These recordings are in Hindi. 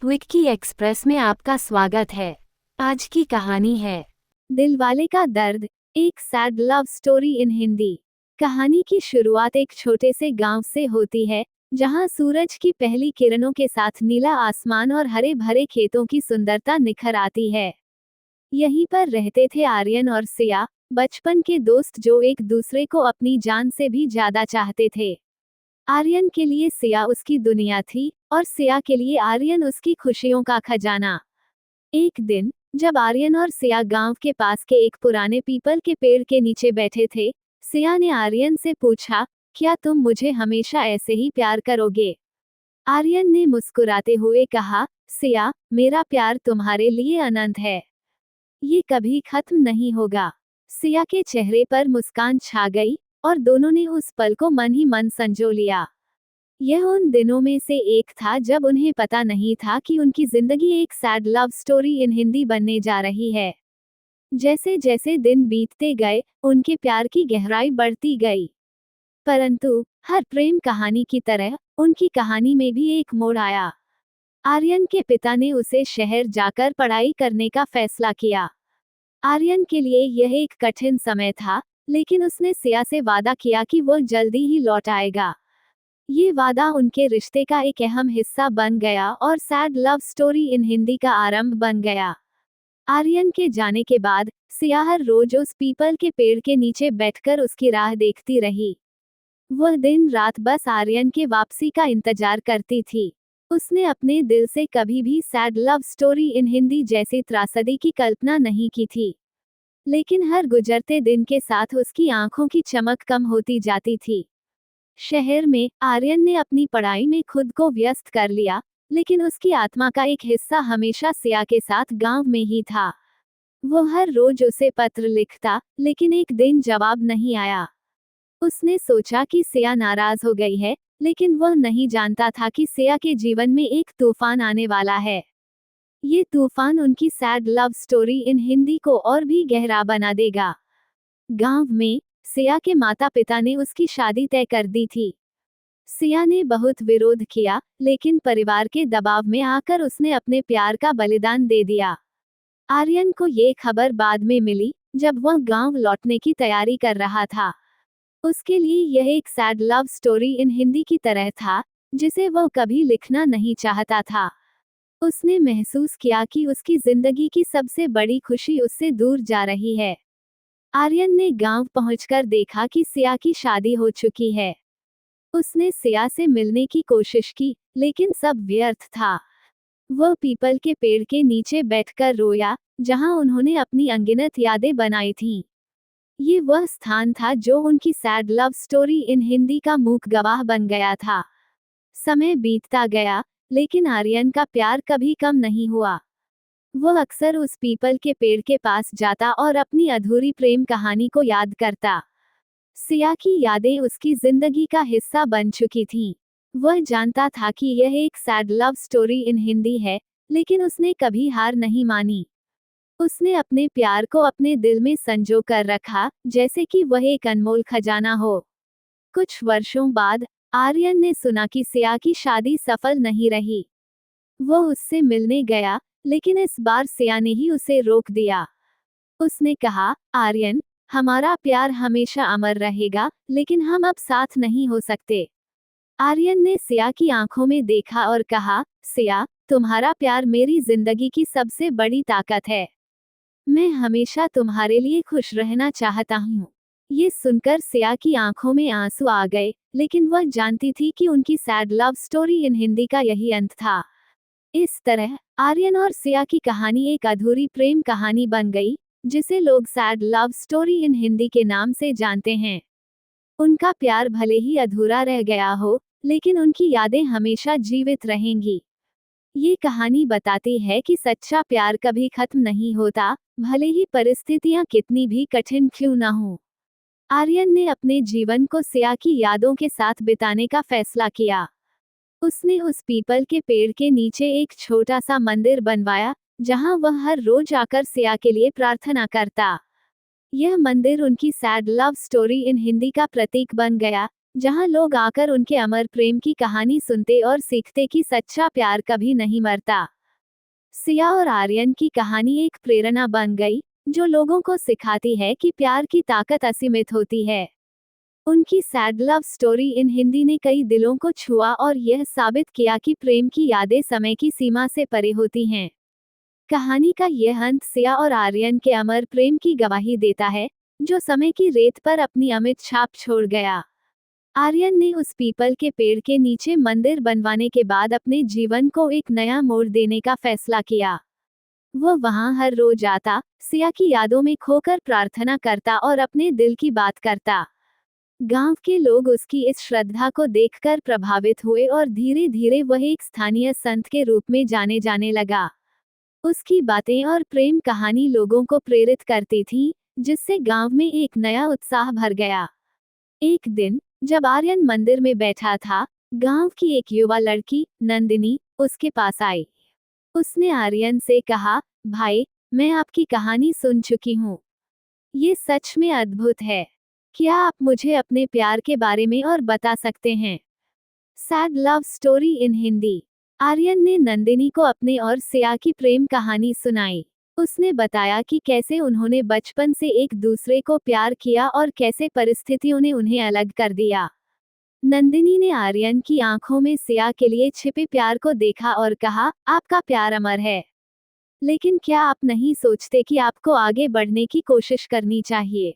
विक्की एक्सप्रेस में आपका स्वागत है। आज की कहानी है दिलवाले का दर्द, एक sad love story in Hindi. कहानी की शुरुआत एक छोटे से गांव से होती है, जहां सूरज की पहली किरणों के साथ नीला आसमान और हरे भरे खेतों की सुंदरता निखर आती है। यहीं पर रहते थे आर्यन और सिया, बचपन के दोस्त जो एक दूसरे को अपनी जान से भी ज्यादा चाहते थे। आर्यन के लिए सिया उसकी दुनिया थी और सिया के लिए आर्यन उसकी खुशियों का खजाना। एक दिन जब आर्यन और सिया गांव के पास के एक पुराने पीपल के पेड़ के नीचे बैठे थे, सिया ने आर्यन से पूछा, क्या तुम मुझे हमेशा ऐसे ही प्यार करोगे? आर्यन ने मुस्कुराते हुए कहा, सिया, मेरा प्यार तुम्हारे लिए अनंत है। ये कभी खत्म नहीं होगा। सिया के चेहरे पर मुस्कान छा गई और दोनों ने उस पल को मन ही मन संजो लिया। यह उन दिनों में से एक था जब उन्हें पता नहीं था कि उनकी जिंदगी एक sad love story in Hindi बनने जा रही है। जैसे जैसे दिन बीतते गए, उनके प्यार की गहराई बढ़ती गई। परंतु हर प्रेम कहानी की तरह उनकी कहानी में भी एक मोड़ आया। आर्यन के पिता ने उसे शहर जाकर पढ़ाई करने का फैसला किया। आर्यन के लिए यह एक कठिन समय था, लेकिन उसने सिया से वादा किया कि वो जल्दी ही लौट आएगा। ये वादा उनके रिश्ते का एक अहम हिस्सा बन गया और sad love story in Hindi का आरंभ बन गया। आर्यन के जाने के बाद सिया हर रोज उस पीपल के पेड़ के नीचे बैठकर उसकी राह देखती रही। वह दिन रात बस आर्यन के वापसी का इंतजार करती थी। उसने अपने दिल से कभी भी sad love story in Hindi जैसी त्रासदी की कल्पना नहीं की थी। लेकिन हर गुजरते दिन के साथ उसकी आंखों की चमक कम होती जाती थी। शहर में आर्यन ने अपनी पढ़ाई में खुद को व्यस्त कर लिया, लेकिन उसकी आत्मा का एक हिस्सा हमेशा सिया के साथ गांव में ही था। वो हर रोज उसे पत्र लिखता, लेकिन एक दिन जवाब नहीं आया। उसने सोचा कि सिया नाराज हो गई है, लेकिन वह नहीं जानता था कि सिया के जीवन में एक तूफान आने वाला है। ये तूफान उनकी sad love story in Hindi को और भी गहरा बना देगा। गांव में सिया के माता पिता ने उसकी शादी तय कर दी थी। सिया ने बहुत विरोध किया, लेकिन परिवार के दबाव में आकर उसने अपने प्यार का बलिदान दे दिया। आर्यन को ये खबर बाद में मिली, जब वह गांव लौटने की तैयारी कर रहा था। उसके लिए यह एक sad love story in Hindi की तरह था, जिसे वह कभी लिखना नहीं चाहता था। उसने महसूस किया कि उसकी जिंदगी की सबसे बड़ी खुशी उससे दूर जा रही है। आर्यन ने गांव पहुंचकर देखा कि सिया की शादी हो चुकी है। उसने सिया से मिलने की कोशिश की, लेकिन सब व्यर्थ था। वह पीपल के पेड़ के नीचे बैठकर रोया, जहां उन्होंने अपनी अनगिनत यादें बनाई थीं। ये वह स्थान था जो उनकी sad love story in Hindi का मूक गवाह बन गया था। समय बीतता गया, लेकिन आर्यन का प्यार कभी कम नहीं हुआ। वह अक्सर उस पीपल के पेड़ के पास जाता और अपनी अधूरी प्रेम कहानी को याद करता। सिया की यादें उसकी जिंदगी का हिस्सा बन चुकी थीं। वह जानता था कि यह एक sad love story in Hindi है, लेकिन उसने कभी हार नहीं मानी। उसने अपने प्यार को अपने दिल में संजो कर रखा, जैसे कि वह एक अनमोल खजाना हो। कुछ वर्षों बाद आर्यन ने सुना कि सिया की शादी सफल नहीं रही। वो उससे मिलने गया, लेकिन इस बार सिया ने ही उसे रोक दिया। उसने कहा, आर्यन, हमारा प्यार हमेशा अमर रहेगा, लेकिन हम अब साथ नहीं हो सकते। आर्यन ने सिया की आंखों में देखा और कहा, सिया, तुम्हारा प्यार मेरी जिंदगी की सबसे बड़ी ताकत है। मैं हमेशा तुम्हारे लिए खुश रहना चाहता हूँ। ये सुनकर सिया की आंखों में आंसू आ गए, लेकिन वह जानती थी कि उनकी sad love story in Hindi का यही अंत था। इस तरह आर्यन और सिया की कहानी एक अधूरी प्रेम कहानी बन गई, जिसे लोग sad love story in Hindi के नाम से जानते हैं। उनका प्यार भले ही अधूरा रह गया हो, लेकिन उनकी यादें हमेशा जीवित रहेंगी। ये कहानी बताती है कि सच्चा प्यार कभी खत्म नहीं होता, भले ही परिस्थितियां कितनी भी कठिन क्यों न हो। आर्यन ने अपने जीवन को सिया की यादों के साथ बिताने का फैसला किया। उसने उस पीपल के पेड़ के नीचे एक छोटा सा मंदिर बनवाया, जहां वह हर रोज आकर सिया के लिए प्रार्थना करता। यह मंदिर उनकी sad love story in Hindi का प्रतीक बन गया, जहां लोग आकर उनके अमर प्रेम की कहानी सुनते और सीखते कि सच्चा प्यार कभी नहीं मरता। सिया और आर्यन की कहानी एक प्रेरणा बन गई, जो लोगों को सिखाती है कि प्यार की ताकत असीमित होती है। उनकी sad love story in Hindi ने कई दिलों को छुआ और यह साबित किया कि प्रेम की यादें समय की सीमा से परे होती हैं। कहानी का यह अंत सिया और आर्यन के अमर प्रेम की गवाही देता है, जो समय की रेत पर अपनी अमिट छाप छोड़ गया। आर्यन ने उस पीपल के पेड़ के नीचे मंदिर बनवाने के बाद अपने जीवन को एक नया मोड़ देने का फैसला किया। वह वहां हर रोज आता, सिया की यादों में खोकर प्रार्थना करता और अपने दिल की बात करता। गांव के लोग उसकी इस श्रद्धा को देखकर प्रभावित हुए और धीरे धीरे वह एक स्थानीय संत के रूप में जाने जाने लगा। उसकी बातें और प्रेम कहानी लोगों को प्रेरित करती थी, जिससे गांव में एक नया उत्साह भर गया। एक दिन, जब आर्यन मंदिर में बैठा था, गांव की एक युवा लड़की, नंदिनी, उसके पास आई। उसने आर्यन से कहा, भाई, मैं आपकी कहानी सुन चुकी हूँ। ये सच में अद्भुत है। क्या आप मुझे अपने प्यार के बारे में और बता सकते हैं? Sad love story in Hindi. Aryan ने नंदिनी को अपने और सिया की प्रेम कहानी सुनाई। उसने बताया कि कैसे उन्होंने बचपन से एक दूसरे को प्यार किया और कैसे परिस्थितियों ने उन्हें अलग कर दिया। नंदिनी ने आर्यन की आंखों में सिया के लिए छिपे प्यार को देखा और कहा, आपका प्यार अमर है। लेकिन क्या आप नहीं सोचते कि आपको आगे बढ़ने की कोशिश करनी चाहिए?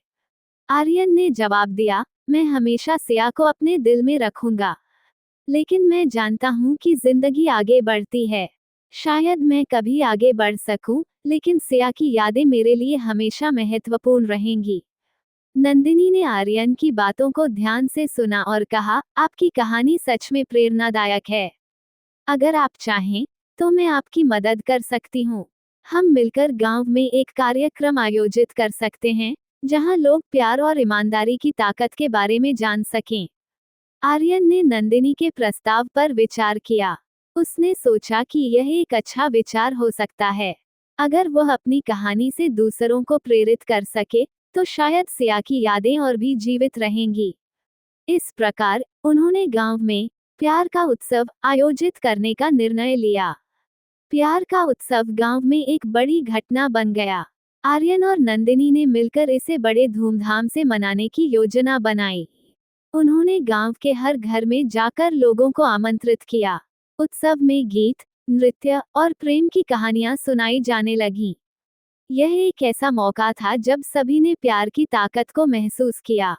आर्यन ने जवाब दिया, मैं हमेशा सिया को अपने दिल में रखूंगा। लेकिन मैं जानता हूं कि जिंदगी आगे बढ़ती है। शायद मैं कभी आगे बढ़ सकूं, लेकिन सिया की यादें मेरे लिए हमेशा महत्वपूर्ण रहेंगी। नंदिनी ने आर्यन की बातों को ध्यान से सुना और कहा, आपकी कहानी सच में प्रेरणादायक है। अगर आप चाहें, तो मैं आपकी मदद कर सकती हूँ। हम मिलकर गांव में एक कार्यक्रम आयोजित कर सकते हैं, जहां लोग प्यार और ईमानदारी की ताकत के बारे में जान सकें। आर्यन ने नंदिनी के प्रस्ताव पर विचार किया। उसने सोचा कि यह एक अच्छा विचार हो सकता है। अगर वह अपनी कहानी से दूसरों को प्रेरित कर सके, तो शायद सिया की यादें और भी जीवित रहेंगी। इस प्रकार, उन्होंने गांव में प्यार का उत्सव आयोजित करने का निर्णय लिया। प्यार का उत्सव गांव में एक बड़ी घटना बन गया। आर्यन और नंदिनी ने मिलकर इसे बड़े धूमधाम से मनाने की योजना बनाई। उन्होंने गांव के हर घर में जाकर लोगों को आमंत्रित किया। उत्सव में गीत, नृत्य और प्रेम की कहानियां सुनाई जाने लगीं। यह एक ऐसा मौका था जब सभी ने प्यार की ताकत को महसूस किया।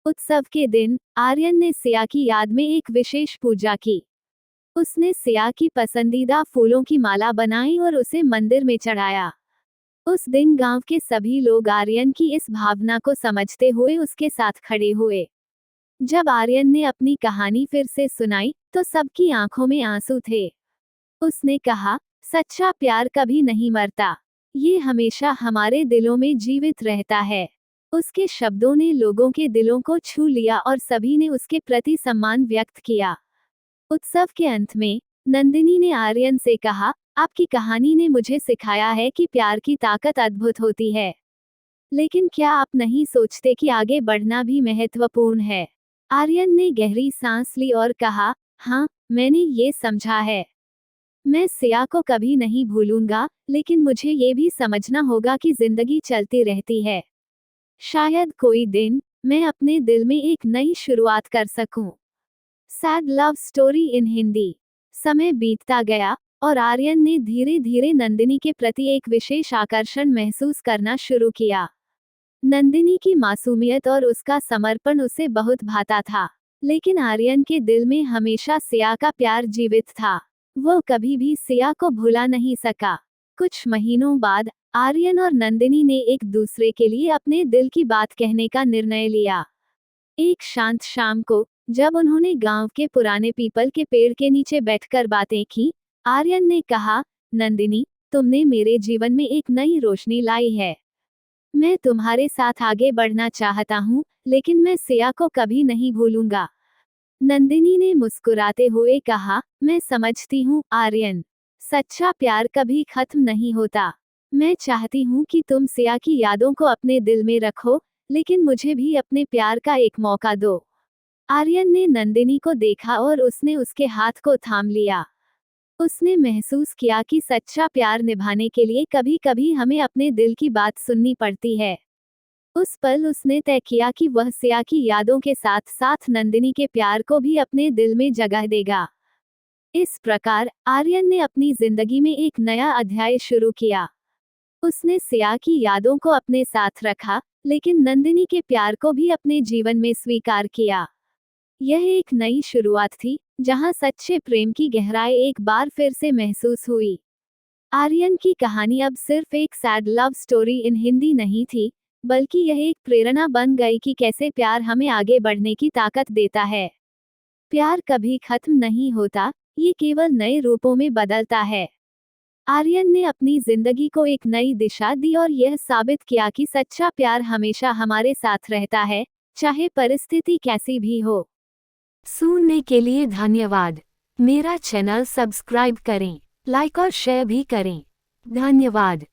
उत्सव के दिन, आर्यन ने सिया की याद में एक विशेष पूजा की। उसने सिया की पसंदीदा फूलों की माला बनाई और उसे मंदिर में चढ़ाया। उस दिन गांव के सभी लोग आर्यन की इस भावना को समझते हुए उसके साथ खड़े हुए। जब आर्यन ने अपनी कहानी फिर से सुनाई, तो सबकी आंखों में आंसू थे। उसने कहा, सच्चा प्यार कभी नहीं मरता। ये हमेशा हमारे दिलों में जीवित रहता है। उसके शब्दों ने लोगों के दिलों को छू लिया और सभी ने उसके प्रति सम्मान व्यक्त किया। उत्सव के अंत में, नंदिनी ने आर्यन से कहा, आपकी कहानी ने मुझे सिखाया है कि प्यार की ताकत अद्भुत होती है। लेकिन क्या आप नहीं सोचते कि आगे बढ़ना भी महत्वपूर्ण है? आर्यन ने गहरी सांस ली और कहा, हाँ, मैंने ये समझा है। मैं सिया को कभी नहीं भूलूंगा, लेकिन मुझे ये भी समझना होगा कि जिंदगी चलती रहती है। शायद कोई दिन, मैं अपने दिल में एक नई शुरुआत कर सकूं। Sad love story in Hindi. समय बीतता गया, और आर्यन ने धीरे धीरे नंदिनी के प्रति एक विशेष आकर्षण महसूस करना शुरू किया। नंदिनी की मासूमियत और उसका समर्पण उसे बहुत भाता था। लेकिन आर्यन के दिल में हमेशा सिया का प्यार जीवित था। वो कभी भी सिया को भुला नहीं सका। कुछ महीनों बाद, आर्यन और नंदिनी ने एक दूसरे के लिए अपने दिल की बात कहने का निर्णय लिया। एक शांत शाम को, जब उन्होंने गांव के पुराने पीपल के पेड़ के नीचे बैठकर बातें की, आर्यन ने कहा, नंदिनी, तुमने मेरे जीवन में एक नई रोशनी लाई है। मैं तुम्हारे साथ आगे बढ़ना चाहता हूँ, लेकिन मैं सिया को कभी नहीं भूलूंगा। नंदिनी ने मुस्कुराते हुए कहा, मैं समझती हूँ आर्यन। सच्चा प्यार कभी खत्म नहीं होता। मैं चाहती हूँ कि तुम सिया की यादों को अपने दिल में रखो, लेकिन मुझे भी अपने प्यार का एक मौका दो। आर्यन ने नंदिनी को देखा और उसने उसके हाथ को थाम लिया। उसने महसूस किया कि सच्चा प्यार निभाने के लिए कभी कभी हमें अपने दिल की बात सुननी पड़ती है। उस पल उसने तय किया कि वह सिया की यादों के साथ साथ नंदिनी के प्यार को भी अपने दिल में जगह देगा। इस प्रकार आर्यन ने अपनी जिंदगी में एक नया अध्याय शुरू किया। उसने सिया की यादों को अपने साथ रखा, लेकिन नंदिनी के प्यार को भी अपने जीवन में स्वीकार किया। यह एक नई शुरुआत थी, जहां सच्चे प्रेम की गहराई एक बार फिर से महसूस हुई। आर्यन की कहानी अब सिर्फ एक sad love story in Hindi नहीं थी, बल्कि यह एक प्रेरणा बन गई कि कैसे प्यार हमें आगे बढ़ने की ताकत देता है। प्यार कभी खत्म नहीं होता, ये केवल नए रूपों में बदलता है। आर्यन ने अपनी जिंदगी को एक नई दिशा दी और यह साबित किया कि सच्चा प्यार हमेशा हमारे साथ रहता है, चाहे परिस्थिति कैसी भी हो। सुनने के लिए धन्यवाद। मेरा चैनल सब्सक्राइब करें, लाइक और शेयर भी करें। धन्यवाद।